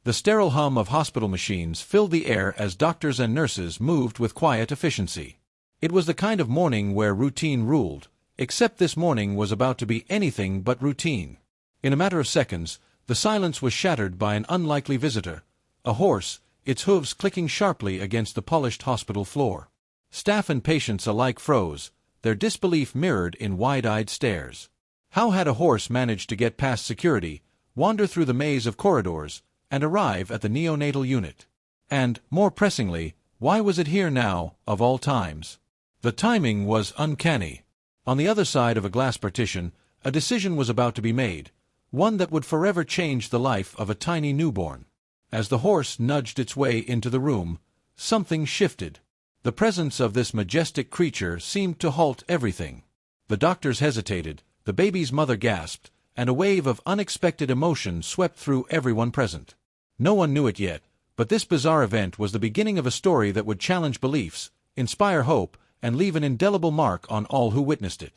The sterile hum of hospital machines filled the air as doctors and nurses moved with quiet efficiency. It was the kind of morning where routine ruled, except this morning was about to be anything but routine. In a matter of seconds, the silence was shattered by an unlikely visitor, a horse, its hooves clicking sharply against the polished hospital floor. Staff and patients alike froze, their disbelief mirrored in wide-eyed stares. How had a horse managed to get past security, wander through the maze of corridors, and arrive at the neonatal unit? And, more pressingly, why was it here now, of all times? The timing was uncanny. On the other side of a glass partition, a decision was about to be made, one that would forever change the life of a tiny newborn. As the horse nudged its way into the room, something shifted. The presence of this majestic creature seemed to halt everything. The doctors hesitated, the baby's mother gasped, and a wave of unexpected emotion swept through everyone present. No one knew it yet, but this bizarre event was the beginning of a story that would challenge beliefs, inspire hope, and leave an indelible mark on all who witnessed it.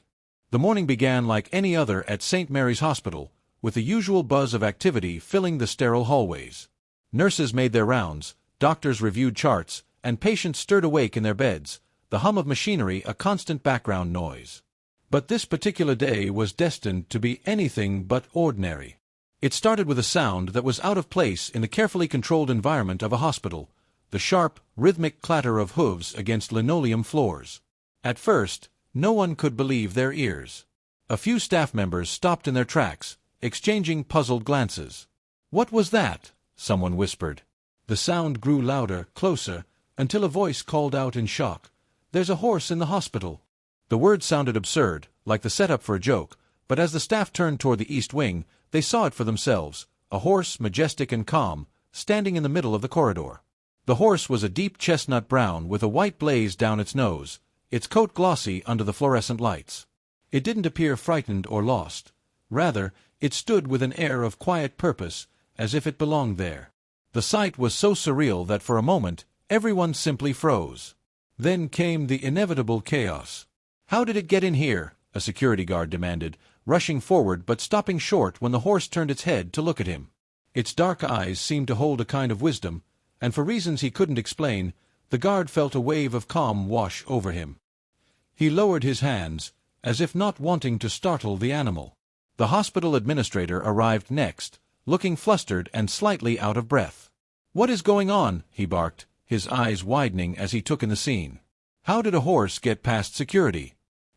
The morning began like any other at St. Mary's Hospital, with the usual buzz of activity filling the sterile hallways. Nurses made their rounds, doctors reviewed charts, and patients stirred awake in their beds, the hum of machinery a constant background noise. But this particular day was destined to be anything but ordinary. It started with a sound that was out of place in the carefully controlled environment of a hospital, the sharp, rhythmic clatter of hooves against linoleum floors. At first, no one could believe their ears. A few staff members stopped in their tracks, exchanging puzzled glances. "What was that?" someone whispered. The sound grew louder, closer, until a voice called out in shock, "There's a horse in the hospital." The word sounded absurd, like the setup for a joke, but as the staff turned toward the east wing, they saw it for themselves, a horse majestic and calm, standing in the middle of the corridor. The horse was a deep chestnut brown with a white blaze down its nose, its coat glossy under the fluorescent lights. It didn't appear frightened or lost. Rather, it stood with an air of quiet purpose, as if it belonged there. The sight was so surreal that for a moment, everyone simply froze. Then came the inevitable chaos. "How did it get in here?" a security guard demanded, rushing forward but stopping short when the horse turned its head to look at him. Its dark eyes seemed to hold a kind of wisdom, and for reasons he couldn't explain, the guard felt a wave of calm wash over him. He lowered his hands, as if not wanting to startle the animal. The hospital administrator arrived next, looking flustered and slightly out of breath. "What is going on?" he barked, his eyes widening as he took in the scene. How did a horse get past security?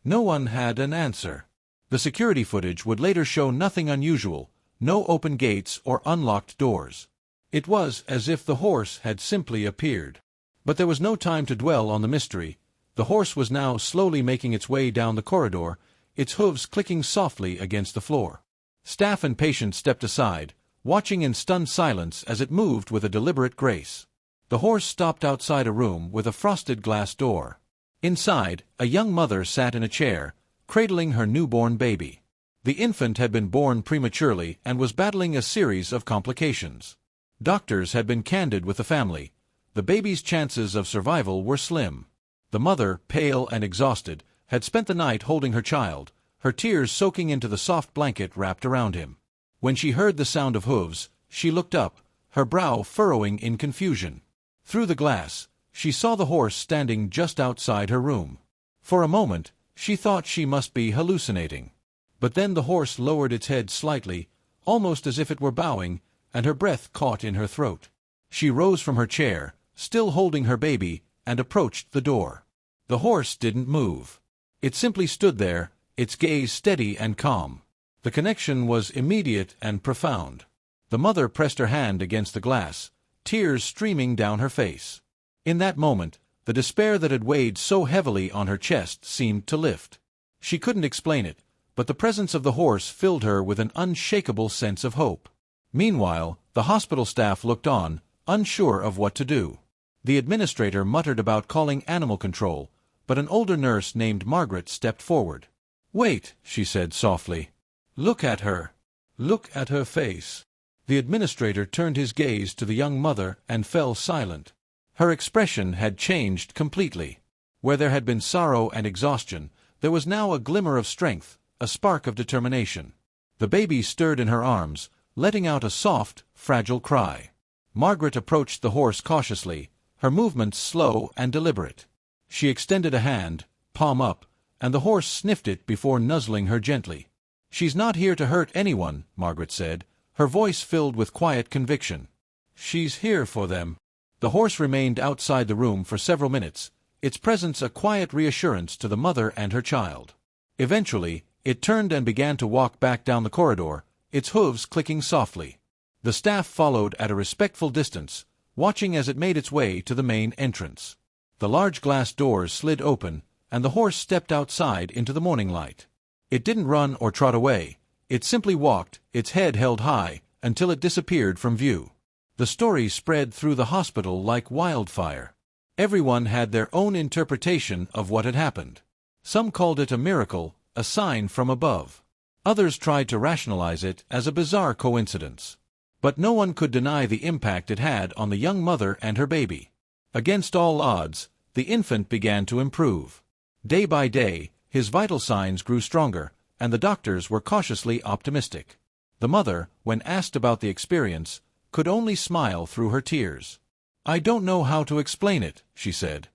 No one had an answer. The security footage would later show nothing unusual, no open gates or unlocked doors. It was as if the horse had simply appeared. But there was no time to dwell on the mystery. The horse was now slowly making its way down the corridor, its hooves clicking softly against the floor. Staff and patients stepped aside, watching in stunned silence as it moved with a deliberate grace. The horse stopped outside a room with a frosted glass door. Inside, a young mother sat in a chair, cradling her newborn baby. The infant had been born prematurely and was battling a series of complications. Doctors had been candid with the family. The baby's chances of survival were slim. The mother, pale and exhausted, had spent the night holding her child, her tears soaking into the soft blanket wrapped around him. When she heard the sound of hooves, she looked up, her brow furrowing in confusion. Through the glass, she saw the horse standing just outside her room. For a moment, she thought she must be hallucinating. But then the horse lowered its head slightly, almost as if it were bowing, and her breath caught in her throat. She rose from her chair, still holding her baby, and approached the door. The horse didn't move. It simply stood there, its gaze steady and calm. The connection was immediate and profound. The mother pressed her hand against the glass, tears streaming down her face. In that moment, the despair that had weighed so heavily on her chest seemed to lift. She couldn't explain it, but the presence of the horse filled her with an unshakable sense of hope. Meanwhile, the hospital staff looked on, unsure of what to do. The administrator muttered about calling animal control, but an older nurse named Margaret stepped forward. "Wait," she said softly. "Look at her. Look at her face." The administrator turned his gaze to the young mother and fell silent. Her expression had changed completely. Where there had been sorrow and exhaustion, there was now a glimmer of strength, a spark of determination. The baby stirred in her arms, letting out a soft, fragile cry. Margaret approached the horse cautiously, her movements slow and deliberate. She extended a hand, palm up, and the horse sniffed it before nuzzling her gently. "She's not here to hurt anyone," Margaret said, her voice filled with quiet conviction. "She's here for them." The horse remained outside the room for several minutes, its presence a quiet reassurance to the mother and her child. Eventually, it turned and began to walk back down the corridor, its hooves clicking softly. The staff followed at a respectful distance, watching as it made its way to the main entrance. The large glass doors slid open, and the horse stepped outside into the morning light. It didn't run or trot away, it simply walked, its head held high, until it disappeared from view. The story spread through the hospital like wildfire. Everyone had their own interpretation of what had happened. Some called it a miracle, a sign from above. Others tried to rationalize it as a bizarre coincidence. But no one could deny the impact it had on the young mother and her baby. Against all odds, the infant began to improve. Day by day, his vital signs grew stronger, and the doctors were cautiously optimistic. The mother, when asked about the experience, could only smile through her tears. "I don't know how to explain it," she said.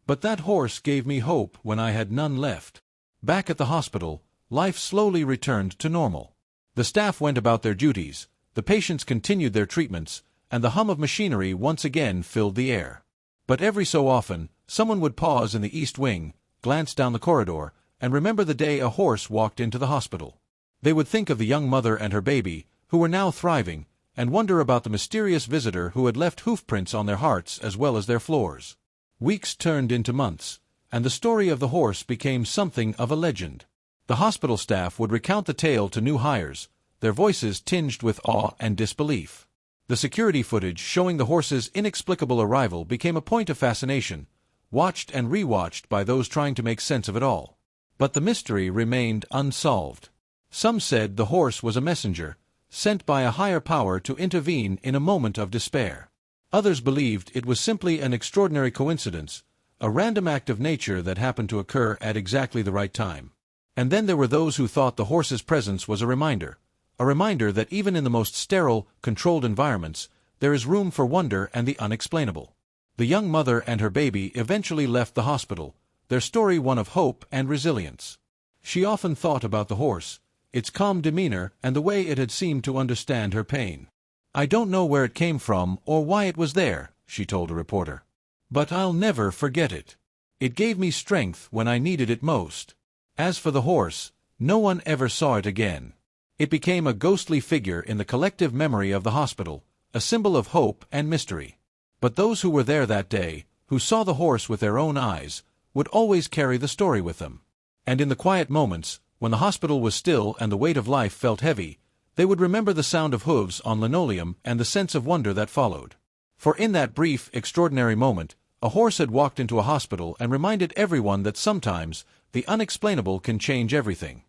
"But that horse gave me hope when I had none left." Back at the hospital, life slowly returned to normal. The staff went about their duties, the patients continued their treatments, and the hum of machinery once again filled the air. But every so often, someone would pause in the east wing, glance down the corridor, and remember the day a horse walked into the hospital. They would think of the young mother and her baby, who were now thriving, and wonder about the mysterious visitor who had left hoofprints on their hearts as well as their floors. Weeks turned into months, and the story of the horse became something of a legend. The hospital staff would recount the tale to new hires, their voices tinged with awe and disbelief. The security footage showing the horse's inexplicable arrival became a point of fascination, watched and rewatched by those trying to make sense of it all. But the mystery remained unsolved. Some said the horse was a messenger, sent by a higher power to intervene in a moment of despair. Others believed it was simply an extraordinary coincidence, a random act of nature that happened to occur at exactly the right time. And then there were those who thought the horse's presence was a reminder that even in the most sterile, controlled environments, there is room for wonder and the unexplainable. The young mother and her baby eventually left the hospital, their story one of hope and resilience. She often thought about the horse, its calm demeanor and the way it had seemed to understand her pain. "I don't know where it came from or why it was there," she told a reporter. "But I'll never forget it. It gave me strength when I needed it most." As for the horse, no one ever saw it again. It became a ghostly figure in the collective memory of the hospital, a symbol of hope and mystery. But those who were there that day, who saw the horse with their own eyes, would always carry the story with them. And in the quiet moments, when the hospital was still and the weight of life felt heavy, they would remember the sound of hooves on linoleum and the sense of wonder that followed. For in that brief, extraordinary moment, a horse had walked into a hospital and reminded everyone that sometimes the unexplainable can change everything.